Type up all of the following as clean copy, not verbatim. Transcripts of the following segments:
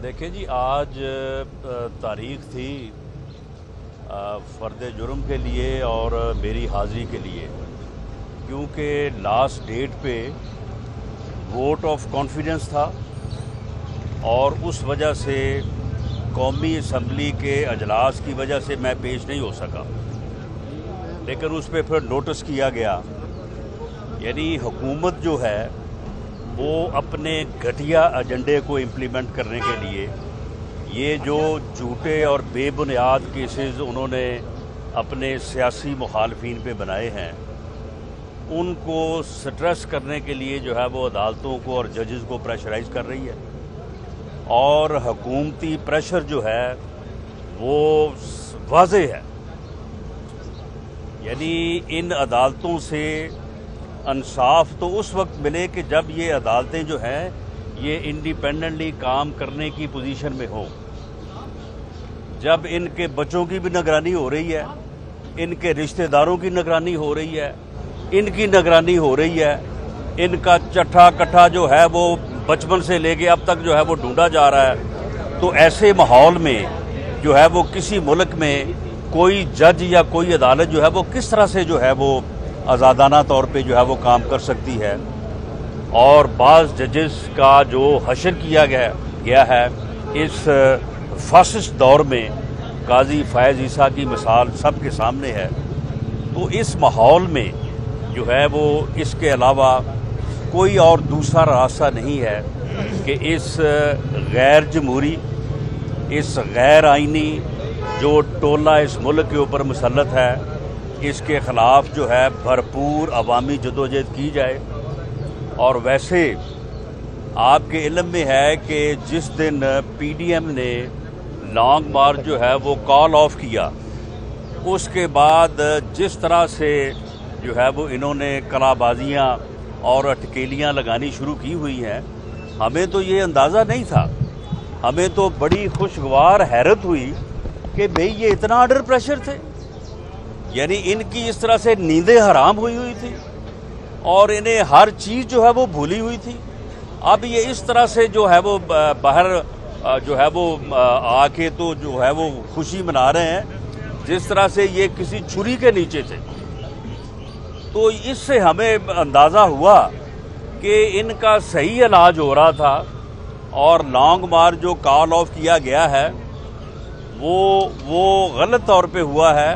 دیکھیں جی، آج تاریخ تھی فرد جرم کے لیے اور میری حاضری کے لیے، کیونکہ لاسٹ ڈیٹ پہ ووٹ آف کانفیڈنس تھا اور اس وجہ سے قومی اسمبلی کے اجلاس کی وجہ سے میں پیش نہیں ہو سکا، لیکن اس پہ پھر نوٹس کیا گیا۔ یعنی حکومت جو ہے وہ اپنے گھٹیا ایجنڈے کو امپلیمنٹ کرنے کے لیے یہ جو جھوٹے اور بے بنیاد کیسز انہوں نے اپنے سیاسی مخالفین پہ بنائے ہیں، ان کو سٹریس کرنے کے لیے جو ہے وہ عدالتوں کو اور ججز کو پریشرائز کر رہی ہے، اور حکومتی پریشر جو ہے وہ واضح ہے۔ یعنی ان عدالتوں سے انصاف تو اس وقت ملے کہ جب یہ عدالتیں جو ہیں یہ انڈیپینڈنٹلی کام کرنے کی پوزیشن میں ہوں، جب ان کے بچوں کی بھی نگرانی ہو رہی ہے، ان کے رشتہ داروں کی نگرانی ہو رہی ہے، ان کی نگرانی ہو رہی ہے، ان کا چٹھا کٹھا جو ہے وہ بچپن سے لے کے اب تک جو ہے وہ ڈھونڈا جا رہا ہے۔ تو ایسے ماحول میں جو ہے وہ کسی ملک میں کوئی جج یا کوئی عدالت جو ہے وہ کس طرح سے جو ہے وہ آزادانہ طور پہ جو ہے وہ کام کر سکتی ہے؟ اور بعض ججز کا جو حشر کیا گیا ہے اس فاسسٹ دور میں، قاضی فائز عیسیٰ کی مثال سب کے سامنے ہے۔ تو اس ماحول میں جو ہے وہ اس کے علاوہ کوئی اور دوسرا راستہ نہیں ہے کہ اس غیر جمہوری، اس غیر آئینی جو ٹولہ اس ملک کے اوپر مسلط ہے، اس کے خلاف جو ہے بھرپور عوامی جدوجہد کی جائے۔ اور ویسے آپ کے علم میں ہے کہ جس دن پی ڈی ایم نے لانگ مارچ جو ہے وہ کال آف کیا، اس کے بعد جس طرح سے جو ہے وہ انہوں نے کلا بازیاں اور اٹکیلیاں لگانی شروع کی ہوئی ہیں، ہمیں تو یہ اندازہ نہیں تھا۔ ہمیں تو بڑی خوشگوار حیرت ہوئی کہ بھئی یہ اتنا انڈر پریشر تھے، یعنی ان کی اس طرح سے نیندیں حرام ہوئی تھی اور انہیں ہر چیز جو ہے وہ بھولی ہوئی تھی۔ اب یہ اس طرح سے جو ہے وہ باہر جو ہے وہ آ کے تو جو ہے وہ خوشی منا رہے ہیں جس طرح سے یہ کسی چھری کے نیچے تھے۔ تو اس سے ہمیں اندازہ ہوا کہ ان کا صحیح علاج ہو رہا تھا، اور لانگ مارچ جو کال آف کیا گیا ہے وہ غلط طور پہ ہوا ہے۔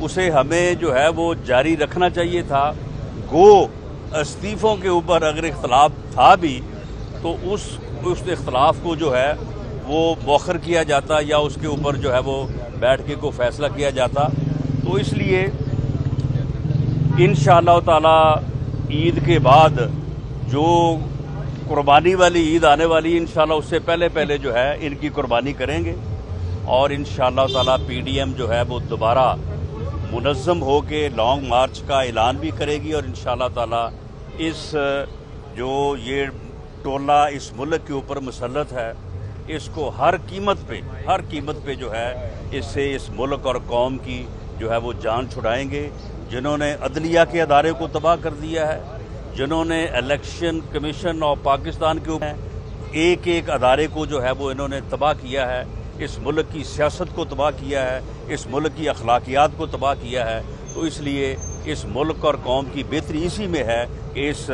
اسے ہمیں جو ہے وہ جاری رکھنا چاہیے تھا۔ گو استعفوں کے اوپر اگر اختلاف تھا بھی تو اس اختلاف کو جو ہے وہ مؤخر کیا جاتا، یا اس کے اوپر جو ہے وہ بیٹھ کے کوئی فیصلہ کیا جاتا۔ تو اس لیے انشاءاللہ تعالی عید کے بعد جو قربانی والی عید آنے والی، انشاءاللہ اس سے پہلے جو ہے ان کی قربانی کریں گے، اور انشاءاللہ تعالی پی ڈی ایم جو ہے وہ دوبارہ منظم ہو کے لانگ مارچ کا اعلان بھی کرے گی، اور انشاءاللہ تعالی اس جو یہ ٹولہ اس ملک کے اوپر مسلط ہے، اس کو ہر قیمت پہ جو ہے اس سے اس ملک اور قوم کی جو ہے وہ جان چھڑائیں گے۔ جنہوں نے عدلیہ کے ادارے کو تباہ کر دیا ہے، جنہوں نے الیکشن کمیشن اور پاکستان کے اوپر ایک ایک ادارے کو جو ہے وہ انہوں نے تباہ کیا ہے، اس ملک کی سیاست کو تباہ کیا ہے، اس ملک کی اخلاقیات کو تباہ کیا ہے۔ تو اس لیے اس ملک اور قوم کی بہتری اسی میں ہے کہ اس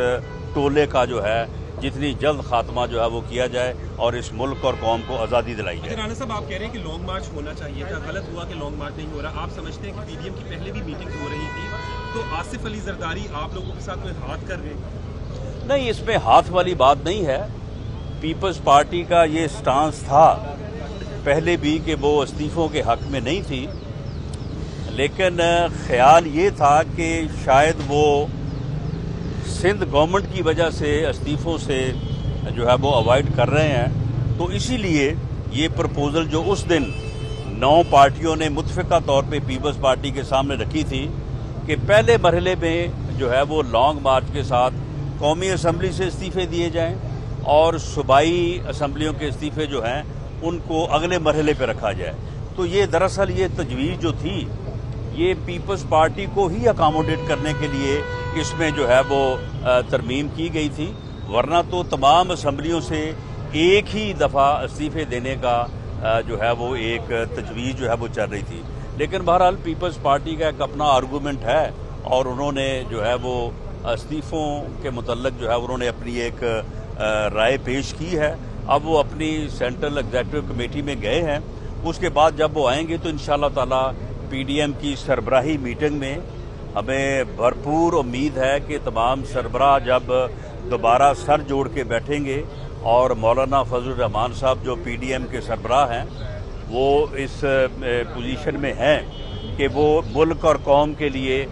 ٹولے کا جو ہے جتنی جلد خاتمہ جو ہے وہ کیا جائے اور اس ملک اور قوم کو آزادی دلائی جائے۔ رانا صاحب، آپ کہہ رہے ہیں کہ لانگ مارچ ہونا چاہیے تھا، غلط ہوا کہ لانگ مارچ نہیں ہو رہا۔ آپ سمجھتے ہیں کہ پی ڈی ایم کی پہلے بھی میٹنگ ہو رہی تھی، تو آصف علی زرداری آپ لوگوں کے ساتھ کوئی ہاتھ کر رہے ہیں؟ نہیں، اس میں ہاتھ والی بات نہیں ہے۔ پیپلز پارٹی کا یہ سٹانس تھا پہلے بھی کہ وہ استعفوں کے حق میں نہیں تھی، لیکن خیال یہ تھا کہ شاید وہ سندھ گورنمنٹ کی وجہ سے استعفوں سے جو ہے وہ اوائڈ کر رہے ہیں۔ تو اسی لیے یہ پرپوزل جو اس دن 9 پارٹیوں نے متفقہ طور پہ پیپلز پارٹی کے سامنے رکھی تھی کہ پہلے مرحلے میں جو ہے وہ لانگ مارچ کے ساتھ قومی اسمبلی سے استعفے دیے جائیں، اور صوبائی اسمبلیوں کے استعفے جو ہیں ان کو اگلے مرحلے پہ رکھا جائے۔ تو یہ دراصل یہ تجویز جو تھی یہ پیپلز پارٹی کو ہی اکاموڈیٹ کرنے کے لیے اس میں جو ہے وہ ترمیم کی گئی تھی، ورنہ تو تمام اسمبلیوں سے ایک ہی دفعہ استعفے دینے کا جو ہے وہ ایک تجویز جو ہے وہ چل رہی تھی، لیکن بہرحال پیپلز پارٹی کا ایک اپنا آرگومنٹ ہے اور انہوں نے جو ہے وہ استعفوں کے متعلق جو ہے انہوں نے اپنی ایک رائے پیش کی ہے۔ اب وہ اپنی سینٹرل ایگزیکٹو کمیٹی میں گئے ہیں، اس کے بعد جب وہ آئیں گے تو انشاءاللہ تعالی پی ڈی ایم کی سربراہی میٹنگ میں ہمیں بھرپور امید ہے کہ تمام سربراہ جب دوبارہ سر جوڑ کے بیٹھیں گے اور مولانا فضل الرحمان صاحب جو پی ڈی ایم کے سربراہ ہیں وہ اس پوزیشن میں ہیں کہ وہ ملک اور قوم کے لیے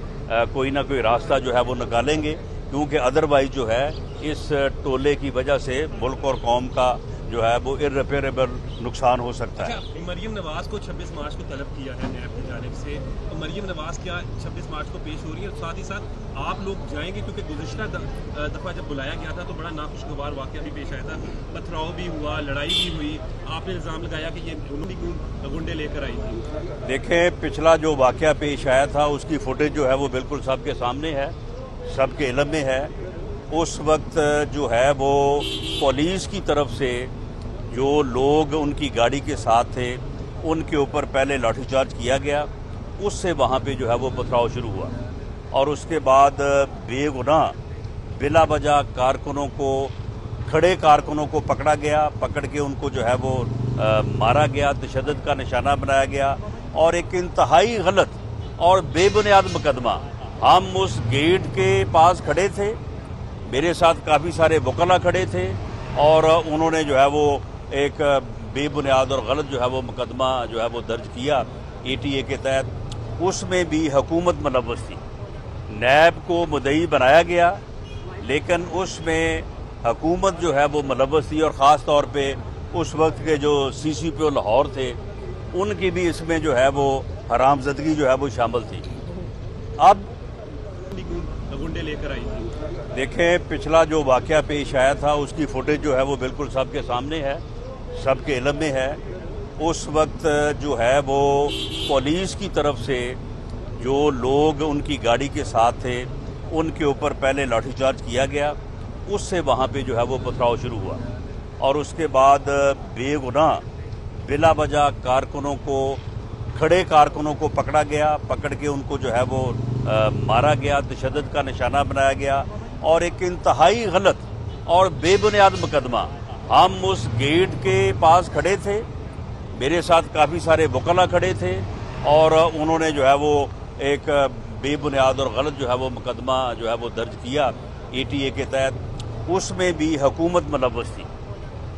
کوئی نہ کوئی راستہ جو ہے وہ نکالیں گے، کیونکہ ادروائز جو ہے اس ٹولے کی وجہ سے ملک اور قوم کا جو ہے وہ ارریپیریبل نقصان ہو سکتا ہے۔ مریم نواز کو 26 مارچ کو طلب کیا ہے نیب کی جانب سے، تو مریم نواز کیا 26 مارچ کو پیش ہو رہی ہے؟ اور ساتھ ہی ساتھ آپ لوگ جائیں گے، کیونکہ گزشتہ دفعہ جب بلایا گیا تھا تو بڑا ناخوشگوار واقعہ بھی پیش آیا تھا، پتھراؤ بھی ہوا، لڑائی بھی ہوئی، آپ نے الزام لگایا کہ یہ دونوں بھی گنڈے لے کر آئی تھی۔ دیکھیں پچھلا جو واقعہ پیش آیا تھا اس کی فوٹیج جو ہے وہ بالکل سب کے سامنے ہے، سب کے علم میں ہے۔ اس وقت جو ہے وہ پولیس کی طرف سے جو لوگ ان کی گاڑی کے ساتھ تھے ان کے اوپر پہلے لاٹھی چارج کیا گیا، اس سے وہاں پہ جو ہے وہ پتھراؤ شروع ہوا اور اس کے بعد بے گناہ بلا وجہ کھڑے کارکنوں کو پکڑا گیا، پکڑ کے ان کو جو ہے وہ مارا گیا، تشدد کا نشانہ بنایا گیا اور ایک انتہائی غلط اور بے بنیاد مقدمہ۔ ہم اس گیٹ کے پاس کھڑے تھے، میرے ساتھ کافی سارے وکلاء کھڑے تھے اور انہوں نے جو ہے وہ ایک بے بنیاد اور غلط جو ہے وہ مقدمہ جو ہے وہ درج کیا اے ٹی اے کے تحت۔ اس میں بھی حکومت ملوث تھی، نیب کو مدعی بنایا گیا لیکن اس میں حکومت جو ہے وہ ملوث تھی، اور خاص طور پہ اس وقت کے جو سی سی پی او لاہور تھے ان کی بھی اس میں جو ہے وہ حرام زدگی جو ہے وہ شامل تھی۔ اب گنڈے لے کر آئی تھی۔ دیکھیں پچھلا جو واقعہ پیش آیا تھا اس کی فوٹیج جو ہے وہ بالکل سب کے سامنے ہے، سب کے علم میں ہے۔ اس وقت جو ہے وہ پولیس کی طرف سے جو لوگ ان کی گاڑی کے ساتھ تھے ان کے اوپر پہلے لاٹھی چارج کیا گیا، اس سے وہاں پہ جو ہے وہ پتھراؤ شروع ہوا اور اس کے بعد بے گناہ بلا وجہ کھڑے کارکنوں کو پکڑا گیا، پکڑ کے ان کو جو ہے وہ مارا گیا، تشدد کا نشانہ بنایا گیا اور ایک انتہائی غلط اور بے بنیاد مقدمہ۔ ہم اس گیٹ کے پاس کھڑے تھے، میرے ساتھ کافی سارے وکلاء کھڑے تھے اور انہوں نے جو ہے وہ ایک بے بنیاد اور غلط جو ہے وہ مقدمہ جو ہے وہ درج کیا اے ٹی اے کے تحت۔ اس میں بھی حکومت ملوث تھی،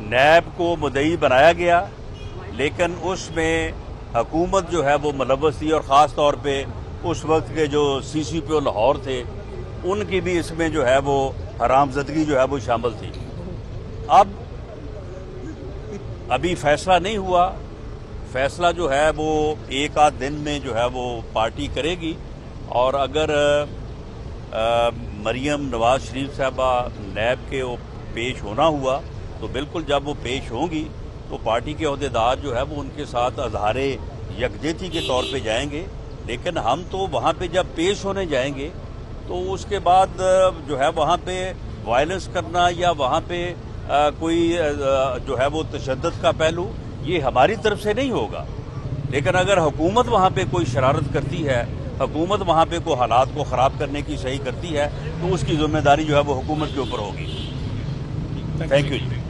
نیب کو مدعی بنایا گیا لیکن اس میں حکومت جو ہے وہ ملوث تھی، اور خاص طور پہ اس وقت کے جو سی سی پی او لاہور تھے ان کی بھی اس میں جو ہے وہ حرام زدگی جو ہے وہ شامل تھی۔ اب ابھی فیصلہ نہیں ہوا، فیصلہ جو ہے وہ ایک آدھ دن میں جو ہے وہ پارٹی کرے گی، اور اگر مریم نواز شریف صاحبہ نیب کے پیش ہونا ہوا تو بالکل جب وہ پیش ہوں گی تو پارٹی کے عہدیدار جو ہے وہ ان کے ساتھ اظہار یکجہتی کے طور پہ جائیں گے، لیکن ہم تو وہاں پہ جب پیش ہونے جائیں گے تو اس کے بعد جو ہے وہاں پہ وائلنس کرنا یا وہاں پہ کوئی جو ہے وہ تشدد کا پہلو یہ ہماری طرف سے نہیں ہوگا، لیکن اگر حکومت وہاں پہ کوئی شرارت کرتی ہے، حکومت وہاں پہ کوئی حالات کو خراب کرنے کی صحیح کرتی ہے تو اس کی ذمہ داری جو ہے وہ حکومت کے اوپر ہوگی۔ Thank you G.